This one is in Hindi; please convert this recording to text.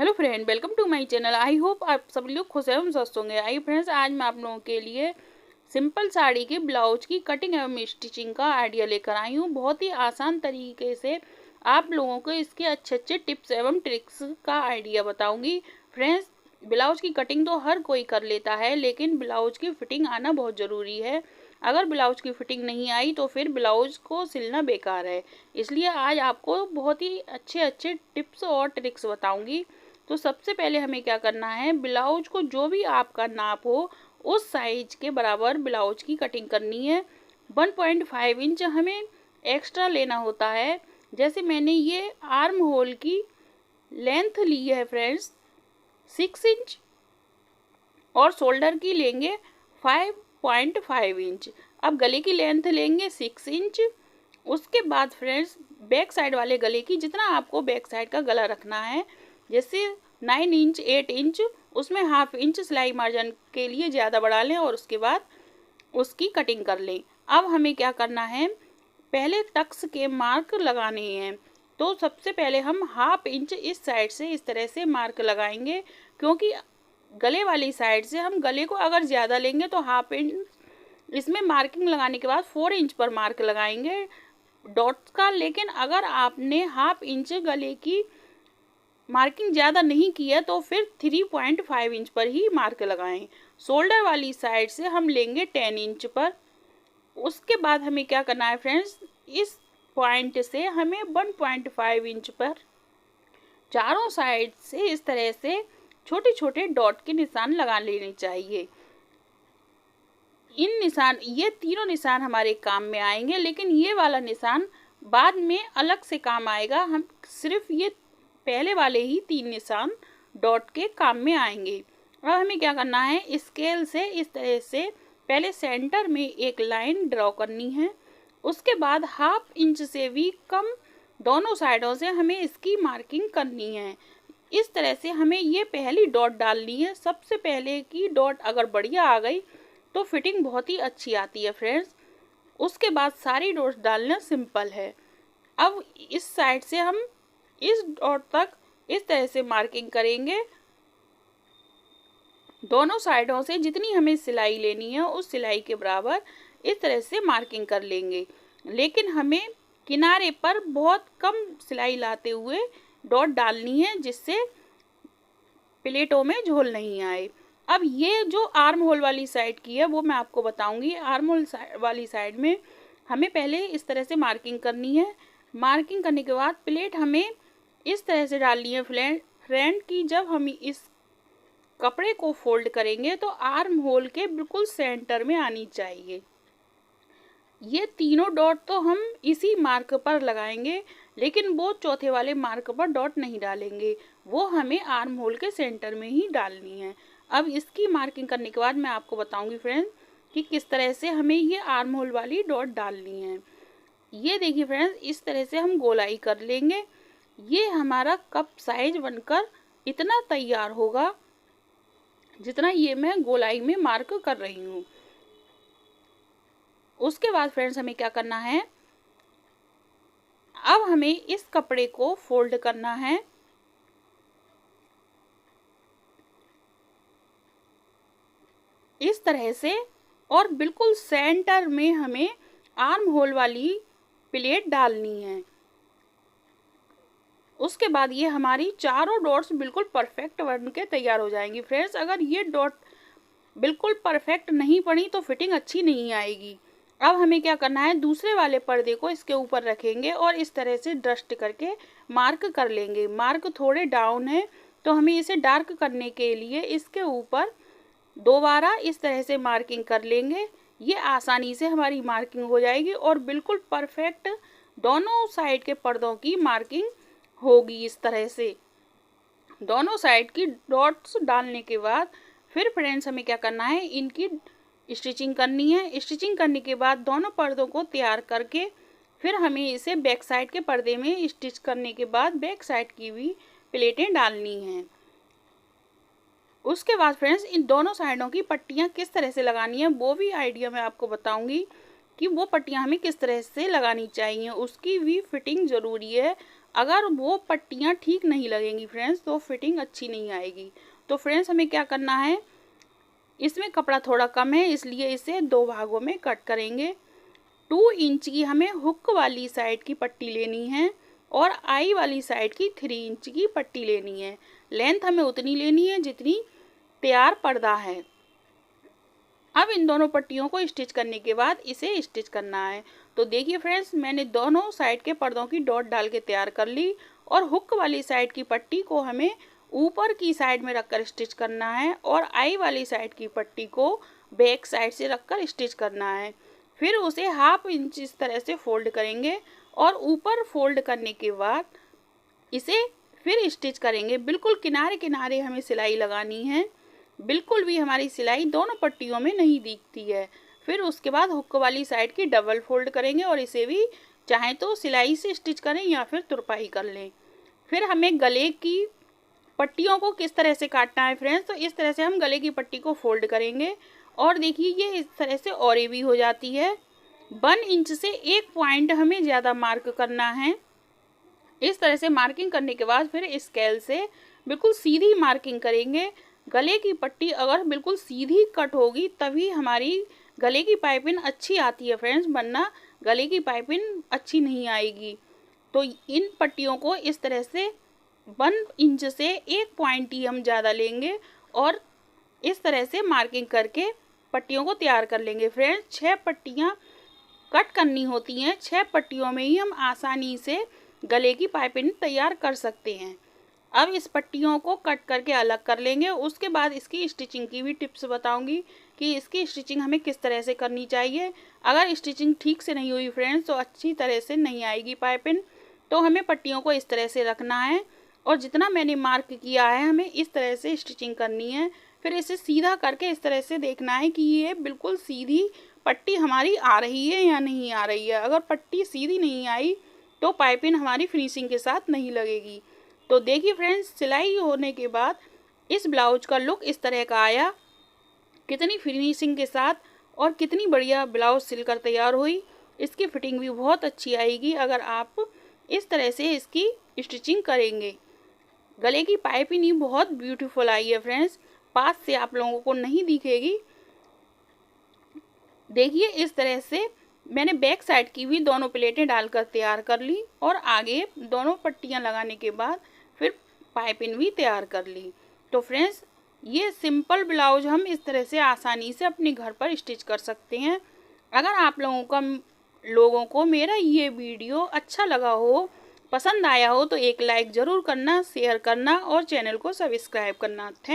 Hello friend, welcome to my channel. I hope आप सब लोग खुश एवं स्वस्थ होंगे। आइए फ्रेंड्स, आज मैं आप लोगों के लिए सिंपल साड़ी के ब्लाउज की कटिंग एवं स्टिचिंग का आइडिया लेकर आई हूँ। बहुत ही आसान तरीके से आप लोगों को इसके अच्छे टिप्स एवं ट्रिक्स का आइडिया बताऊंगी। फ्रेंड्स, ब्लाउज की कटिंग तो हर कोई कर लेता है, लेकिन ब्लाउज की फिटिंग आना बहुत ज़रूरी है। अगर ब्लाउज की फिटिंग नहीं आई तो फिर ब्लाउज को सिलना बेकार है। इसलिए आज आपको बहुत ही अच्छे टिप्स और ट्रिक्स बताऊंगी। तो सबसे पहले हमें क्या करना है, ब्लाउज को जो भी आपका नाप हो उस साइज के बराबर ब्लाउज की कटिंग करनी है। 1.5 इंच हमें एक्स्ट्रा लेना होता है। जैसे मैंने ये आर्म होल की लेंथ ली है फ्रेंड्स 6 इंच और शोल्डर की लेंगे 5.5 इंच। अब गले की लेंथ लेंगे 6 इंच। उसके बाद फ्रेंड्स बैक साइड वाले गले की जितना आपको बैक साइड का गला रखना है, जैसे 9 इंच 8 इंच, उसमें हाफ इंच सिलाई मार्जिन के लिए ज़्यादा बढ़ा लें और उसके बाद उसकी कटिंग कर लें। अब हमें क्या करना है, पहले टक्स के मार्क लगाने हैं। तो सबसे पहले हम हाफ इंच इस साइड से इस तरह से मार्क लगाएंगे, क्योंकि गले वाली साइड से हम गले को अगर ज़्यादा लेंगे तो हाफ इंच इसमें मार्किंग लगाने के बाद 4 इंच पर मार्क लगाएंगे डॉट्स का। लेकिन अगर आपने हाफ इंच गले की मार्किंग ज़्यादा नहीं की है तो फिर 3.5 इंच पर ही मार्क लगाएं। शोल्डर वाली साइड से हम लेंगे 10 इंच पर। उसके बाद हमें क्या करना है फ्रेंड्स, इस पॉइंट से हमें 1.5 इंच पर चारों साइड से इस तरह से छोटे छोटे डॉट के निशान लगा लेने चाहिए। ये तीनों निशान हमारे काम में आएंगे, लेकिन ये वाला निशान बाद में अलग से काम आएगा। हम सिर्फ ये पहले वाले ही 3 निशान डॉट के काम में आएंगे। अब हमें क्या करना है, स्केल से इस तरह से पहले सेंटर में एक लाइन ड्रॉ करनी है। उसके बाद हाफ इंच से भी कम दोनों साइडों से हमें इसकी मार्किंग करनी है। इस तरह से हमें ये पहली डॉट डालनी है। सबसे पहले की डॉट अगर बढ़िया आ गई तो फिटिंग बहुत ही अच्छी आती है फ्रेंड्स। उसके बाद सारी डॉट्स डालना सिंपल है। अब इस साइड से हम इस डॉट तक इस तरह से मार्किंग करेंगे। दोनों साइडों से जितनी हमें सिलाई लेनी है उस सिलाई के बराबर इस तरह से मार्किंग कर लेंगे, लेकिन हमें किनारे पर बहुत कम सिलाई लाते हुए डॉट डालनी है, जिससे प्लेटों में झोल नहीं आए। अब ये जो आर्म होल वाली साइड की है वो मैं आपको बताऊंगी। आर्म होल वाली साइड में हमें पहले इस तरह से मार्किंग करनी है। मार्किंग करने के बाद प्लेट हमें इस तरह से डालनी है फ्रेंड की जब हम इस कपड़े को फोल्ड करेंगे तो आर्म होल के बिल्कुल सेंटर में आनी चाहिए। ये तीनों डॉट तो हम इसी मार्क पर लगाएंगे, लेकिन वो चौथे वाले मार्क पर डॉट नहीं डालेंगे, वो हमें आर्म होल के सेंटर में ही डालनी है। अब इसकी मार्किंग करने के बाद मैं आपको बताऊंगी फ्रेंड्स कि किस तरह से हमें ये आर्म होल वाली डॉट डालनी है। ये देखिए फ्रेंड्स, इस तरह से हम गोलाई कर लेंगे। ये हमारा कप साइज बनकर इतना तैयार होगा जितना ये मैं गोलाई में मार्क कर रही हूँ। उसके बाद फ्रेंड्स हमें क्या करना है, अब हमें इस कपड़े को फोल्ड करना है। इस तरह से, और बिल्कुल सेंटर में हमें आर्म होल वाली प्लेट डालनी है। उसके बाद ये हमारी चारों डॉट्स बिल्कुल परफेक्ट बन के तैयार हो जाएंगी। फ्रेंड्स, अगर ये डॉट बिल्कुल परफेक्ट नहीं पड़ी तो फिटिंग अच्छी नहीं आएगी। अब हमें क्या करना है, दूसरे वाले पर्दे को इसके ऊपर रखेंगे और इस तरह से डस्ट करके मार्क कर लेंगे। मार्क थोड़े डाउन है तो हमें इसे डार्क करने के लिए इसके ऊपर दोबारा इस तरह से मार्किंग कर लेंगे। ये आसानी से हमारी मार्किंग हो जाएगी और बिल्कुल परफेक्ट दोनों साइड के पर्दों की मार्किंग होगी। इस तरह से दोनों साइड की डॉट्स डालने के बाद फिर फ्रेंड्स हमें क्या करना है, इनकी स्टिचिंग करनी है। स्टिचिंग करने के बाद दोनों पर्दों को तैयार करके फिर हमें इसे बैक साइड के पर्दे में स्टिच करने के बाद बैक साइड की भी प्लेटें डालनी हैं। उसके बाद फ्रेंड्स इन दोनों साइडों की पट्टियाँ किस तरह से लगानी है वो भी आइडिया मैं आपको बताऊंगी कि वो पट्टियाँ हमें किस तरह से लगानी चाहिए। उसकी भी फिटिंग ज़रूरी है। अगर वो पट्टियाँ ठीक नहीं लगेंगी फ्रेंड्स तो फिटिंग अच्छी नहीं आएगी। तो फ्रेंड्स हमें क्या करना है, इसमें कपड़ा थोड़ा कम है इसलिए इसे 2 भागों में कट करेंगे। 2 इंच की हमें हुक वाली साइड की पट्टी लेनी है और आई वाली साइड की 3 इंच की पट्टी लेनी है। लेंथ हमें उतनी लेनी है जितनी तैयार पर्दा है। अब इन दोनों पट्टियों को स्टिच करने के बाद इसे स्टिच करना है। तो देखिए फ्रेंड्स, मैंने दोनों साइड के पर्दों की डॉट डाल के तैयार कर ली और हुक वाली साइड की पट्टी को हमें ऊपर की साइड में रखकर स्टिच करना है और आई वाली साइड की पट्टी को बैक साइड से रखकर स्टिच करना है। फिर उसे 1/2 इंच इस तरह से फोल्ड करेंगे और ऊपर फोल्ड करने के बाद इसे फिर स्टिच करेंगे। बिल्कुल किनारे किनारे हमें सिलाई लगानी है, बिल्कुल भी हमारी सिलाई दोनों पट्टियों में नहीं दिखती है। फिर उसके बाद हुक वाली साइड की डबल फोल्ड करेंगे और इसे भी चाहें तो सिलाई से स्टिच करें या फिर तुरपाई कर लें। फिर हमें गले की पट्टियों को किस तरह से काटना है फ्रेंड्स, तो इस तरह से हम गले की पट्टी को फोल्ड करेंगे और देखिए ये इस तरह से औरे भी हो जाती है। 1 इंच से 1 पॉइंट हमें ज़्यादा मार्क करना है। इस तरह से मार्किंग करने के बाद फिर स्केल से बिल्कुल सीधी मार्किंग करेंगे। गले की पट्टी अगर बिल्कुल सीधी कट होगी तभी हमारी गले की पाइपिंग अच्छी आती है फ्रेंड्स, वरना गले की पाइपिंग अच्छी नहीं आएगी। तो इन पट्टियों को इस तरह से 1 इंच से 1 पॉइंट ही हम ज़्यादा लेंगे और इस तरह से मार्किंग करके पट्टियों को तैयार कर लेंगे। फ्रेंड्स 6 पट्टियाँ कट करनी होती हैं, 6 पट्टियों में ही हम आसानी से गले की पाइपिंग तैयार कर सकते हैं। अब इस पट्टियों को कट करके अलग कर लेंगे। उसके बाद इसकी स्टिचिंग की भी टिप्स बताऊंगी कि इसकी स्टिचिंग हमें किस तरह से करनी चाहिए। अगर स्टिचिंग ठीक से नहीं हुई फ्रेंड्स तो अच्छी तरह से नहीं आएगी पाइपिंग। तो हमें पट्टियों को इस तरह से रखना है और जितना मैंने मार्क किया है हमें इस तरह से स्टिचिंग करनी है। फिर इसे सीधा करके इस तरह से देखना है कि ये बिल्कुल सीधी पट्टी हमारी आ रही है या नहीं आ रही है। अगर पट्टी सीधी नहीं आई तो पाइपिंग हमारी फिनिशिंग के साथ नहीं लगेगी। तो देखिए फ्रेंड्स, सिलाई होने के बाद इस ब्लाउज का लुक इस तरह का आया, कितनी फिनिशिंग के साथ और कितनी बढ़िया ब्लाउज सिलकर तैयार हुई। इसकी फिटिंग भी बहुत अच्छी आएगी अगर आप इस तरह से इसकी स्टिचिंग करेंगे। गले की पाइपिंग ही बहुत ब्यूटीफुल आई है फ्रेंड्स, पास से आप लोगों को नहीं दिखेगी। देखिए इस तरह से मैंने बैक साइड की भी दोनों प्लेटें डालकर तैयार कर ली और आगे दोनों पट्टियां लगाने के बाद फिर पाइपिंग भी तैयार कर ली। तो फ्रेंड्स ये सिंपल ब्लाउज हम इस तरह से आसानी से अपने घर पर स्टिच कर सकते हैं। अगर आप लोगों को मेरा ये वीडियो अच्छा लगा हो, पसंद आया हो तो एक लाइक ज़रूर करना, शेयर करना और चैनल को सब्सक्राइब करना। थैंक